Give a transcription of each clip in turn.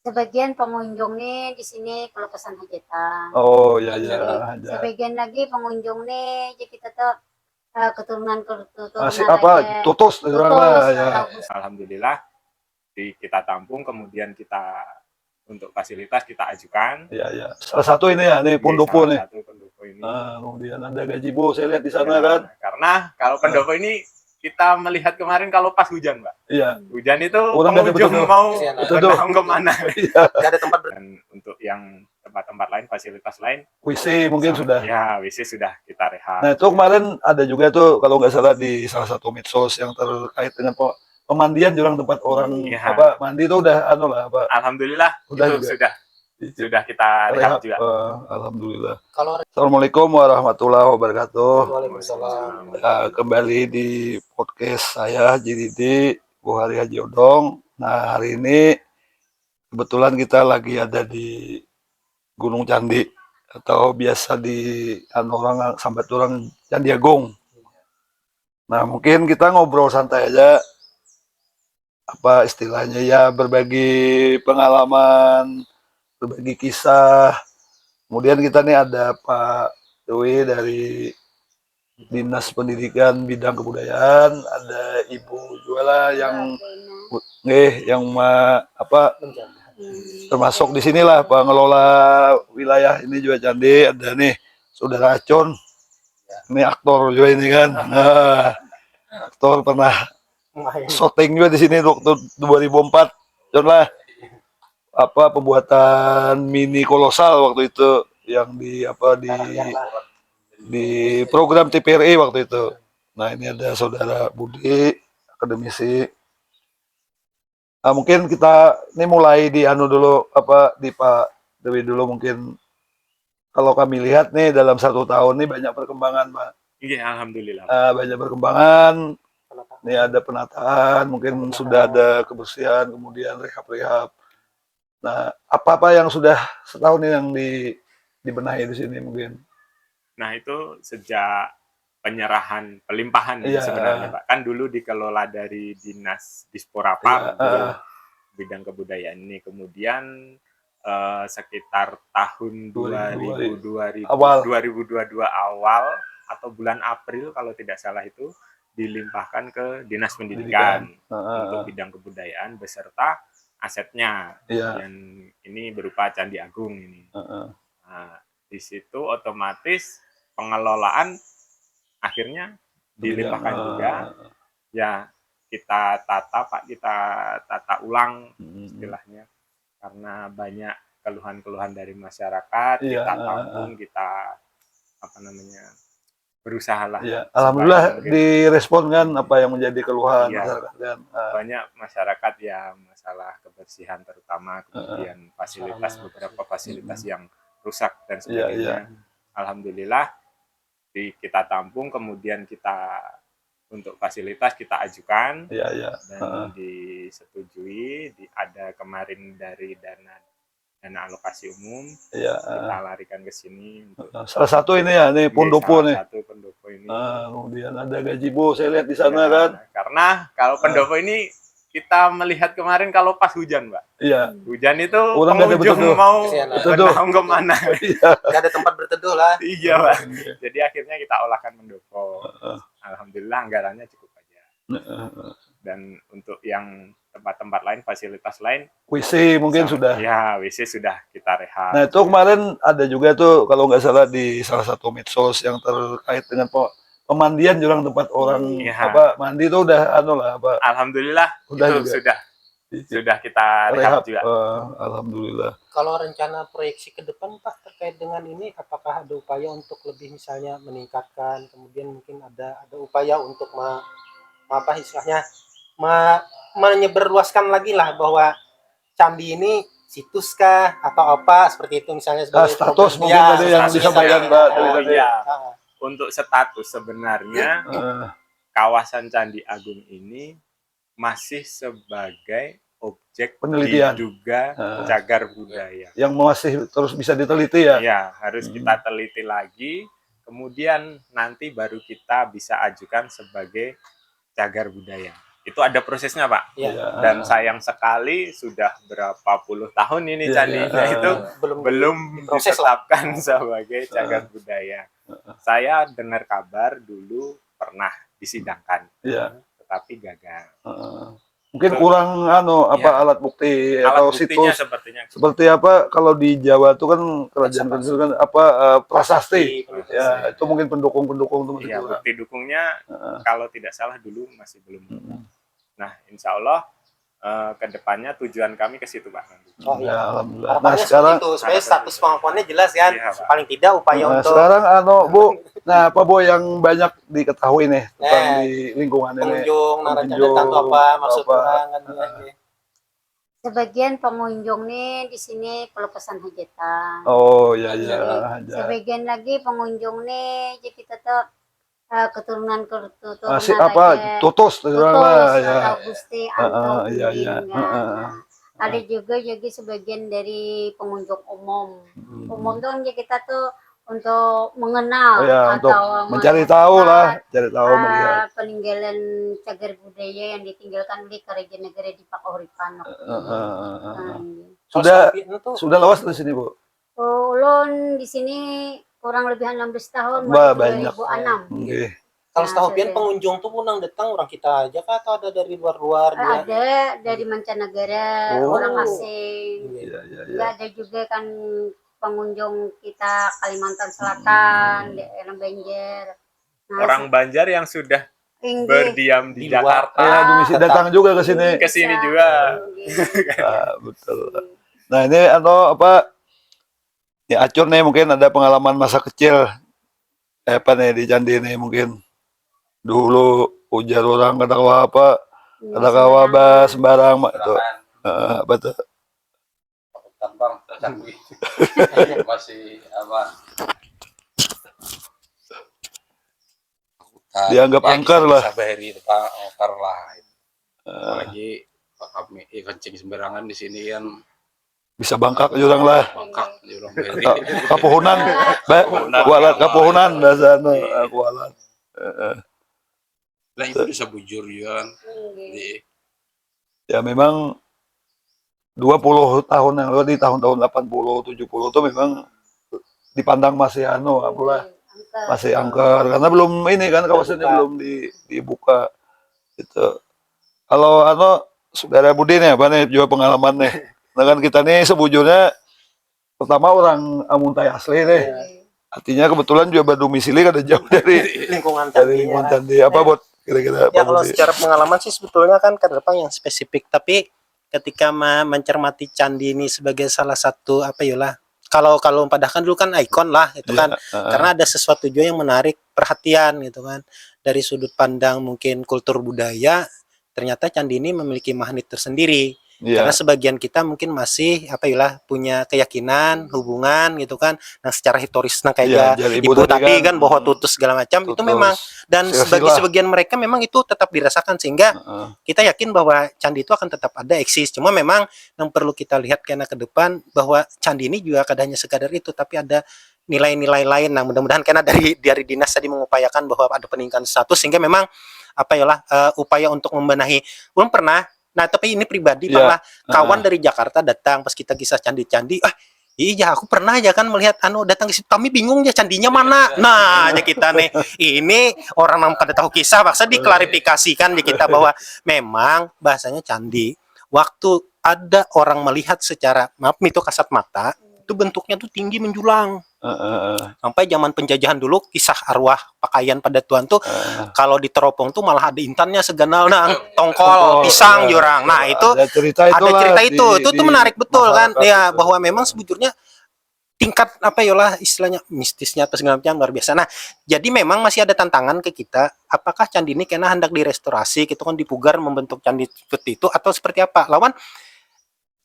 Sebagian pengunjung nih di sini kalau pesan hajatan. Oh ya ya. Sebagian lagi pengunjung nih, jadi kita tuh Masih keturunan apa? aja. Tutus, Tutus, ya. Alhamdulillah kita tampung, kemudian kita untuk fasilitas kita ajukan. Iya ya. Salah satu ini ya, nih pendopo nih. Salah satu pendopo ini. Kemudian ada gazebo, saya lihat di sana kan. Karena kalau pendopo ini kita melihat kemarin kalau pas hujan, Mbak. Iya. Hujan itu orang pengunjung mau berenang kemana. Iya. Gak ada tempat. Dan untuk yang tempat-tempat lain, fasilitas lain, WC mungkin sudah. Ya, WC sudah kita rehab. Nah itu kemarin ada juga tuh kalau nggak salah di salah satu medsos yang terkait dengan pemandian jurang tempat orang apa mandi itu udah apa. Alhamdulillah itu sudah kita rehab juga. Alhamdulillah. Assalamualaikum warahmatullahi wabarakatuh. Waalaikumsalam. Kembali di podcast saya JDD Buhari Haji Odong. Nah hari ini kebetulan kita lagi ada di Gunung Candi atau biasa di orang sambat orang Candi Agung. Nah mungkin kita ngobrol santai aja, apa istilahnya ya, berbagi pengalaman, berbagi kisah. Kemudian kita nih ada Pak Dewi dari Dinas Pendidikan Bidang Kebudayaan, ada Ibu Juala yang termasuk di sinilah pengelola wilayah ini juga Candi. Ada nih Saudara Acon, ini aktor juga ini kan. Aktor pernah syuting juga di sini waktu 2004. Con lah apa pembuatan mini kolosal waktu itu yang di program TPRI waktu itu. Nah ini ada Saudara Budi, akademisi. Nah, mungkin kita ini mulai di dulu di Pak Dewi dulu mungkin. Kalau kami lihat nih dalam 1 tahun ini banyak perkembangan, Pak. Iya, alhamdulillah. Banyak perkembangan. Ini ada penataan, mungkin sudah ada kebersihan, kemudian rehab-rehab. Nah, apa-apa yang sudah setahun ini yang dibenahi di sini mungkin? Nah, itu sejak pelimpahan sebenarnya, Pak. Kan dulu dikelola dari Dinas Disporapar, bidang kebudayaan ini. Kemudian sekitar tahun 2022 awal atau bulan April kalau tidak salah itu dilimpahkan ke Dinas Pendidikan untuk bidang kebudayaan beserta asetnya. Dan ini berupa Candi Agung ini. Nah, di situ otomatis pengelolaan akhirnya dilimpahkan juga. Ya, kita tata ulang istilahnya. Karena banyak keluhan-keluhan dari masyarakat, kita tampung, kita berusahalah. Alhamdulillah direspon kan apa yang menjadi keluhan masyarakat kan. Banyak masyarakat ya masalah kebersihan terutama, kemudian beberapa fasilitas yang rusak dan sebagainya. Alhamdulillah kita tampung, kemudian kita untuk fasilitas kita ajukan dan disetujui. Ada kemarin dari dana alokasi umum kita larikan ke sini. Salah satu ini ya, nih pendopo nih. Satu pendopo ini. Kemudian ada gazebo, saya lihat di sana kan. Karena kalau pendopo ini kita melihat kemarin kalau pas hujan, Mbak. Iya. Hujan itu pengunjung mau berenang kemana. Gak ada tempat berteduh lah. Iya, Pak. Jadi akhirnya kita olahkan pendopo. Alhamdulillah anggarannya cukup aja. Dan untuk yang tempat-tempat lain, fasilitas lain, WC mungkin sudah. Ya, WC sudah kita rehab. Nah itu kemarin ada juga tuh kalau nggak salah di salah satu medsos yang terkait dengan pemandian jurang tempat orang mandi itu udah Alhamdulillah itu sudah kita rehab juga. Alhamdulillah. Kalau rencana proyeksi ke depan Pak terkait dengan ini, apakah ada upaya untuk lebih misalnya meningkatkan, kemudian mungkin ada upaya untuk menyebarluaskan lagi lah bahwa candi ini situs kah atau apa seperti itu misalnya sebagai status mungkin tadi yang disampaikan Mbak tadi. Untuk status sebenarnya kawasan Candi Agung ini masih sebagai objek penelitian diduga cagar budaya yang masih terus bisa diteliti ya. Ya, harus kita teliti lagi, kemudian nanti baru kita bisa ajukan sebagai cagar budaya. itu ada prosesnya Pak. Iya. Iya. Dan sayang sekali sudah berapa puluh tahun ini Iya, candinya iya. itu belum diproses lah. ditetapkan sebagai cagar budaya. Saya dengar kabar dulu pernah disidangkan, Iya. tetapi gagal. Mungkin kurang Iya. alat bukti Alat atau buktinya situs sepertinya seperti apa kalau di Jawa itu kan kerajaan kecil kan prasasti. Prasasti. Ya, itu mungkin pendukung-pendukung itu masih Iya, kurang. bukti dukungnya kalau tidak salah dulu masih belum. Nah, insya Allah ke depannya tujuan kami ke situ Pak. Oh Ya, iya. alhamdulillah. Nah, Harapannya sekarang seperti itu supaya status pengakuannya jelas kan. Iya, Pak. Paling tidak upaya untuk sekarang Bu, nah apa Bu yang banyak diketahui nih tentang di lingkungan ini? pengunjung narasi pengunjung, datang tuh apa maksud apa. orang kan ya. Sebagian pengunjung nih di sini keluh kesah hajatan. Oh ya ya. Jadi, sebagian lagi pengunjung nih jadi kita tuh keturunan Masih apa tutus Tutus lah ya. atau Gusti Anto Iya iya. Kuningan. Ada juga jadi sebagian dari pengunjung umum. Umum tuh jadi kita tuh untuk mengenal Oh ya, untuk atau mencari tahu lah, cari tahu melihat, melihat. peninggalan cagar budaya yang ditinggalkan oleh Karajan Negara di Pakahuripan. Sudah Itu sudah lawas di sini Bu. Ulun di sini kurang lebih 16 tahun, Wah, mulai banyak. 2006. Oke. kalau setahu pian sudah. pengunjung tuh punang datang orang kita aja kah atau ada dari luar-luar dia? Ada dari mancanegara, Oh. orang asing. Iya iya iya. Enggak ada juga kan pengunjung kita Kalimantan Selatan, daerah Banjar. Nah, Orang Banjar yang sudah Inggih. berdiam di Di luar. Jakarta Ya, domisi tetap. datang juga ke sini. ke sini juga. Betul. Nah, ini apa ya Acur nih mungkin ada pengalaman masa kecil apa nih di Candi ini mungkin dulu ujar orang kata apa kata kawa sembarang itu apa tuh Tampang canggih masih apa Dianggap angker lah. Bahari itu Pak angker lah apalagi Pak kami kencing sembarangan di sini kan bisa bangkak jurang lah bangkak di orang Bahari kapuhunan kualat kapuhunan bahasa kualat nah itu bisa bujur juga kan jadi ya memang 20 tahun yang lalu di tahun-tahun 80 70 itu memang dipandang masih apalah masih angker karena belum ini kan kawasannya belum dibuka gitu. Kalau saudara Budi nih apa nih juga pengalaman nih. Nah kan kita nih sebujurnya pertama orang Amuntai asli nih. Artinya kebetulan juga berdomisili kada jauh dari lingkungan lingkungan Candi. Apa buat kira-kira ya Pak kalau Budi? secara pengalaman sih sebetulnya kan ke depan yang spesifik tapi ketika mencermati candi ini sebagai salah satu apa yalah kalau padahal dulu kan ikon lah itu kan karena ada sesuatu juga yang menarik perhatian gitu kan dari sudut pandang mungkin kultur budaya ternyata candi ini memiliki magnet tersendiri Iya. karena sebagian kita mungkin masih apa yalah punya keyakinan hubungan gitu kan nah secara historis nah Iya, kayak jadi ibu tadi kan bahwa tutus tutus segala macam itu tutus. memang dan Silsilah. sebagian mereka memang itu tetap dirasakan sehingga kita yakin bahwa candi itu akan tetap ada eksis cuma memang yang perlu kita lihat karena ke depan bahwa candi ini juga kadang hanya sekadar itu tapi ada nilai-nilai lain nah mudah-mudahan karena dari dinas tadi mengupayakan bahwa ada peningkatan status sehingga memang apa yalah upaya untuk membenahi belum pernah nah tapi ini pribadi Iya. pernah kawan dari Jakarta datang pas kita kisah candi-candi iya aku pernah aja kan melihat datang ke situ kami bingung ya candinya mana nah aja kita nih ini orang yang pada tahu kisah maksa diklarifikasikan ya kita bahwa memang bahasanya candi waktu ada orang melihat secara maaf itu kasat mata itu bentuknya tuh tinggi menjulang sampai zaman penjajahan dulu kisah arwah pakaian pada tuan tuh kalau di teropong tuh malah ada intannya seganal tongkol pisang jurang nah itu ada cerita ada cerita itu menarik betul kan ya itu. bahwa memang sebetulnya tingkat apa yalah istilahnya mistisnya atau segala macam luar biasa nah jadi memang masih ada tantangan ke kita apakah candi ini kena hendak direstorasi gitu kan dipugar membentuk candi seperti itu atau seperti apa lawan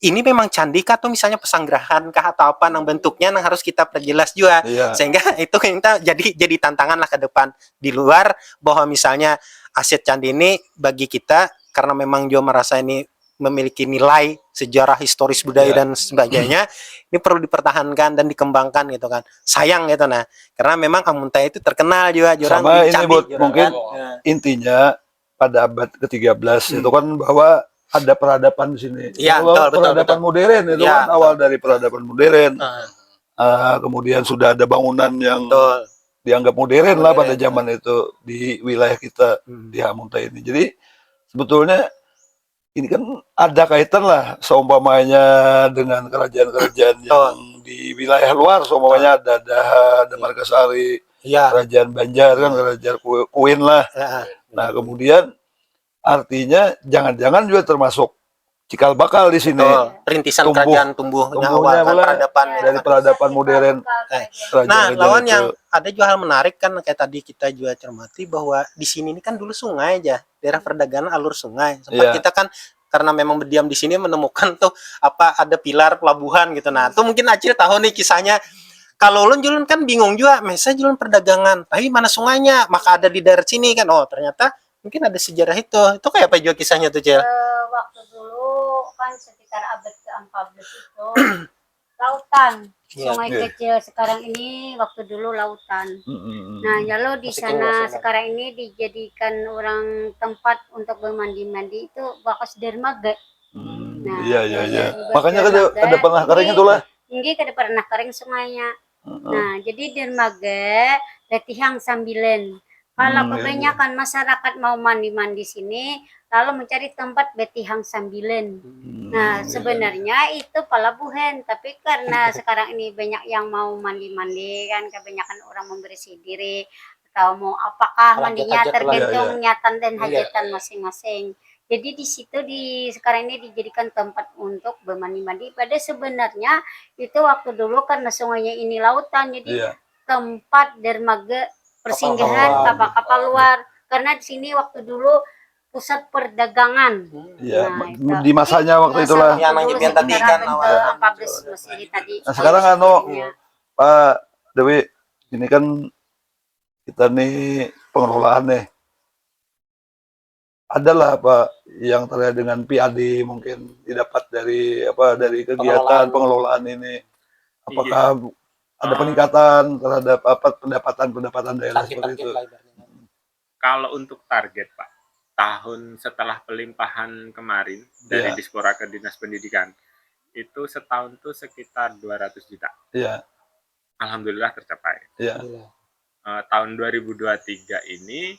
ini memang candi kah atau misalnya pesanggerahan kah atau apa yang bentuknya yang harus kita perjelas juga Iya. sehingga itu kita jadi tantangan lah ke depan di luar bahwa misalnya aset candi ini bagi kita karena memang juga merasa ini memiliki nilai sejarah historis budaya Iya. dan sebagainya ini perlu dipertahankan dan dikembangkan gitu kan sayang gitu nah karena memang Amuntai itu terkenal juga Sama ini, candi Bud, jurang mungkin kan. intinya pada abad ke-13 itu kan bahwa ada peradaban di sini. Iya, Kalau betul, peradaban betul. modern itu Iya, kan awal dari peradaban modern. Ah, Kemudian sudah ada bangunan yang betul. dianggap modern lah pada Modern, zaman itu di wilayah kita di Hamunta ini. Jadi sebetulnya ini kan ada kaitan lah seumpamanya dengan kerajaan-kerajaan yang di wilayah luar, seumpamanya ada Daha, ada Margasari, Iya. kerajaan Banjar kan, kerajaan Kuin lah. Ah, Nah kemudian artinya jangan-jangan juga termasuk cikal bakal di sini. betul. Rintisan kerajaan tumbuhnya tumbuhnya awal kan pula peradaban. dari peradaban modern. Nah, kerajaan-kerajaan lawan itu. yang ada juga hal menarik kan kayak tadi kita juga cermati bahwa di sini ini kan dulu sungai aja, daerah perdagangan alur sungai. Sempat Iya. kita kan karena memang berdiam di sini menemukan tuh apa ada pilar pelabuhan gitu. Nah, tuh mungkin Acil tahu nih kisahnya. Kalau ulun julun kan bingung juga, mesa julun perdagangan, tapi mana sungainya? Maka ada di daerah sini kan. Oh, ternyata mungkin ada sejarah itu. Itu kayak apa juga kisahnya tuh, Cil? Waktu dulu kan sekitar abad ke-14 itu lautan. Iya. Sungai Iya. kecil sekarang ini waktu dulu lautan. Nah, lalu di Masih sana kecil, sekarang ini dijadikan orang tempat untuk bermandi-mandi itu bakas dermaga. Nah, Iya, iya, iya. juga Makanya kan dermaga. ada pernah kering itulah. Ini kada pernah kering sungainya. Nah, jadi dermaga letihang sambilan. Kalau Iya, kebanyakan masyarakat mau mandi-mandi sini, lalu mencari tempat betihang sambilan. Nah, sebenarnya itu pelabuhan, tapi karena sekarang ini banyak yang mau mandi-mandi kan, kebanyakan orang membersih diri atau mau apakah mandinya Hajat-hajat lah. tergantung Iya, iya. niatan dan Iya. hajatan masing-masing. Jadi di situ sekarang ini dijadikan tempat untuk bermandi-mandi. Pada sebenarnya itu waktu dulu karena sungainya ini lautan, jadi Iya. tempat dermaga persinggahan kapal-kapal luar. Karena di sini waktu dulu pusat perdagangan. Iya, Nah, itu. di masanya waktu itulah. Yang nanya pian tadi kan, awal. 14 Masehi tadi. Nah, sekarang anu, Iya. Pak Dewi, ini kan kita nih pengelolaan nih. Adalah Pak yang terkait dengan PAD mungkin didapat dari dari kegiatan pengelolaan ini. Apakah ada peningkatan terhadap pendapatan daerah seperti itu? Kalau untuk target Pak, tahun setelah pelimpahan kemarin dari Iya. Dispora ke Dinas Pendidikan, itu setahun tuh sekitar 200 juta. Iya, Alhamdulillah tercapai. iya. Tahun 2023 ini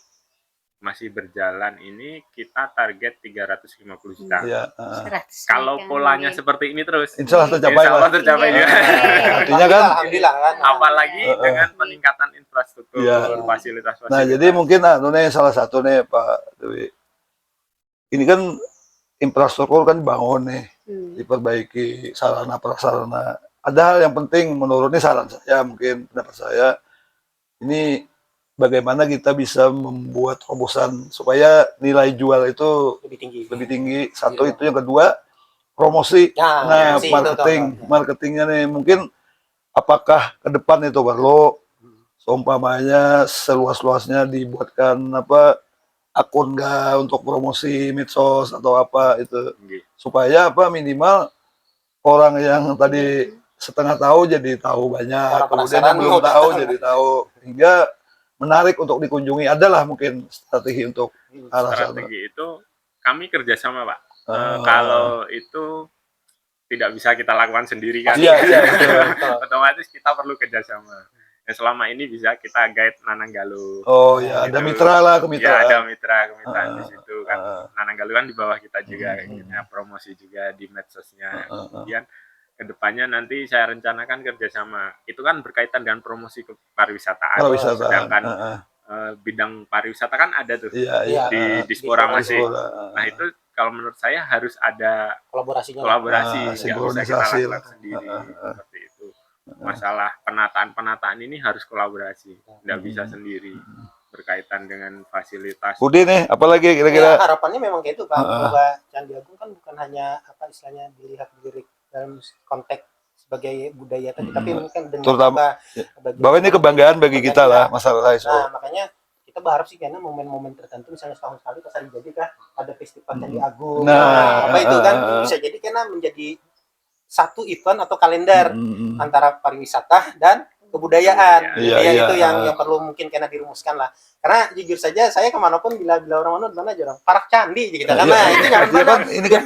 masih berjalan ini kita target 350 juta. Iya, 100 Kalau kan. polanya seperti ini terus, insya Allah tercapai insya lah. Allah tercapai Iya. juga. Artinya kan, Alhamdulillah kan. Apalagi dengan peningkatan infrastruktur, Iya. fasilitas-fasilitas. nah jadi mungkin nih salah satu nih Pak Dewi. Ini kan infrastruktur kan dibangun nih, diperbaiki sarana prasarana. Ada hal yang penting menurut ini saran saya, mungkin pendapat saya, ini bagaimana kita bisa membuat terobosan supaya nilai jual itu lebih tinggi. Satu itu, yang kedua promosi. Nah, promosi, marketingnya nih mungkin apakah ke depan itu perlu seumpamanya seluas-luasnya dibuatkan akun untuk promosi medsos atau apa itu, supaya minimal orang yang tadi setengah tahu jadi tahu banyak, Orang kemudian penasaran yang belum tahu jadi tahu, hingga menarik untuk dikunjungi. Adalah mungkin strategi untuk arah sana. Strategi itu kami kerjasama Pak. Kalau itu tidak bisa kita lakukan sendiri kan. Iya, betul. Otomatis kita perlu kerjasama. Yang selama ini bisa kita guide Nananggalu. Oh ya, ada Gitu. mitra lah, Ya, kemitraan. ada kemitraan di situ kan. Nananggalu kan di bawah kita juga, promosi juga di medsosnya. Kemudian kedepannya nanti saya rencanakan kerjasama. Itu kan berkaitan dengan promosi pariwisataan. Pariwisata. Sedangkan bidang pariwisata kan ada tuh Iya. di Dispora masih. Dispora. Nah itu kalau menurut saya harus ada Kolaborasinya. kolaborasi, nggak bisa kita sinkronisasi lakukan lah. sendiri seperti itu. Masalah penataan ini harus kolaborasi, nggak bisa sendiri berkaitan dengan fasilitas. Budi nih, apalagi Ya, kira-kira? harapannya memang kayak itu Pak, bahwa Candi Agung kan bukan hanya istilahnya dilihat dalam konteks sebagai budaya tadi, tapi mungkin dengan Terutama, bagi- bahwa ini kebanggaan bagi kita lah, masalah itu. Nah, makanya kita berharap sih karena momen-momen tertentu, misalnya setahun sekali pas hari jadi kah ada festival Candi Agung, Nah, apa itu kan bisa jadi karena menjadi satu event atau kalender antara pariwisata dan kebudayaan. Iya, Ya, iya. itu yang perlu mungkin kena dirumuskan lah. Karena jujur saja saya kemanapun bila orang mana mana aja orang parak candi gitu kan. Nah, itu jangan Iya kan, ini kan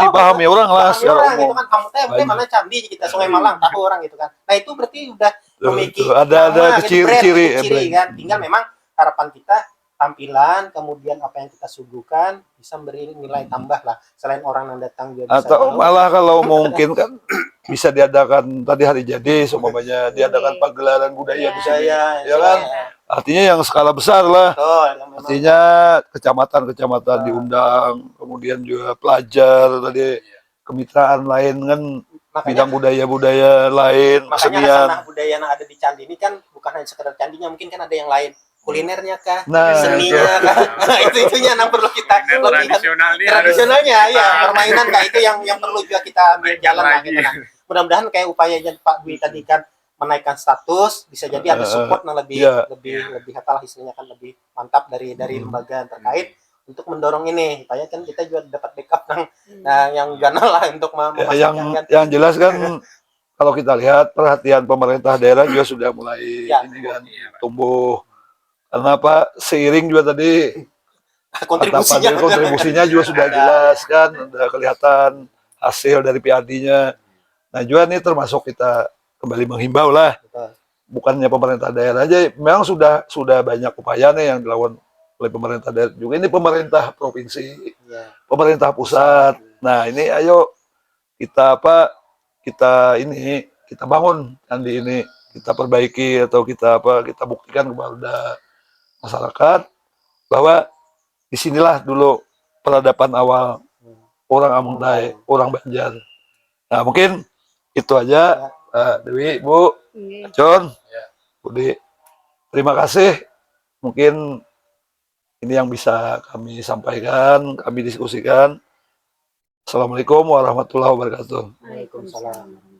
dipahami orang lah pahami secara orang gitu umum. kan. Kamu teh Banyak. mana candi kita Sungai Malang tahu orang gitu kan. Nah, itu berarti udah memiliki Tuh, ada nama, gitu, brand, ciri-ciri ciri kan. Tinggal memang harapan kita tampilan, kemudian apa yang kita suguhkan bisa beri nilai tambah lah selain orang yang datang juga bisa Atau tahu. malah kalau mungkin kan bisa diadakan tadi hari jadi seumpamanya diadakan pagelaran budaya di sini. Ya kan? Artinya yang skala besar lah. Betul, yang memang Artinya kecamatan-kecamatan diundang, kemudian juga pelajar tadi kemitraan lain kan makanya bidang budaya-budaya lain, makanya kesenian. hasanah budaya yang ada di candi ini kan bukan hanya sekedar candinya, mungkin kan ada yang lain, kulinernya kah, Nah, seninya kah. Nah, itu itunya yang perlu kita Kuliner lebih tradisional nih harus tradisionalnya ya, permainan kah itu yang perlu juga kita ambil jalan lah gitu. Nah, mudah-mudahan kayak upayanya Pak Dwi tadi kan menaikkan status, bisa jadi ada support yang lebih iya. lebih apa lah istilahnya kan lebih mantap dari lembaga terkait untuk mendorong ini supaya kan kita juga dapat backup yang ganal lah untuk yang memastikan yang jelas kan kalau kita lihat perhatian pemerintah daerah juga sudah mulai Ya. ini kan tumbuh. Karena apa seiring juga tadi kontribusinya juga sudah jelas kan, udah kelihatan hasil dari PAD-nya. Nah juga nih termasuk kita kembali menghimbau lah, bukannya pemerintah daerah aja, memang sudah banyak upaya nih yang dilakukan oleh pemerintah daerah juga. Ini pemerintah provinsi, pemerintah pusat. Nah ini ayo kita kita bangun candi ini, kita perbaiki atau kita buktikan kepada masyarakat bahwa disinilah dulu peradaban awal orang Amungtai, orang Banjar. Nah mungkin itu aja, Dewi, Bu, John, Budi. Terima kasih. Mungkin ini yang bisa kami sampaikan, kami diskusikan. Assalamualaikum warahmatullahi wabarakatuh. Waalaikumsalam.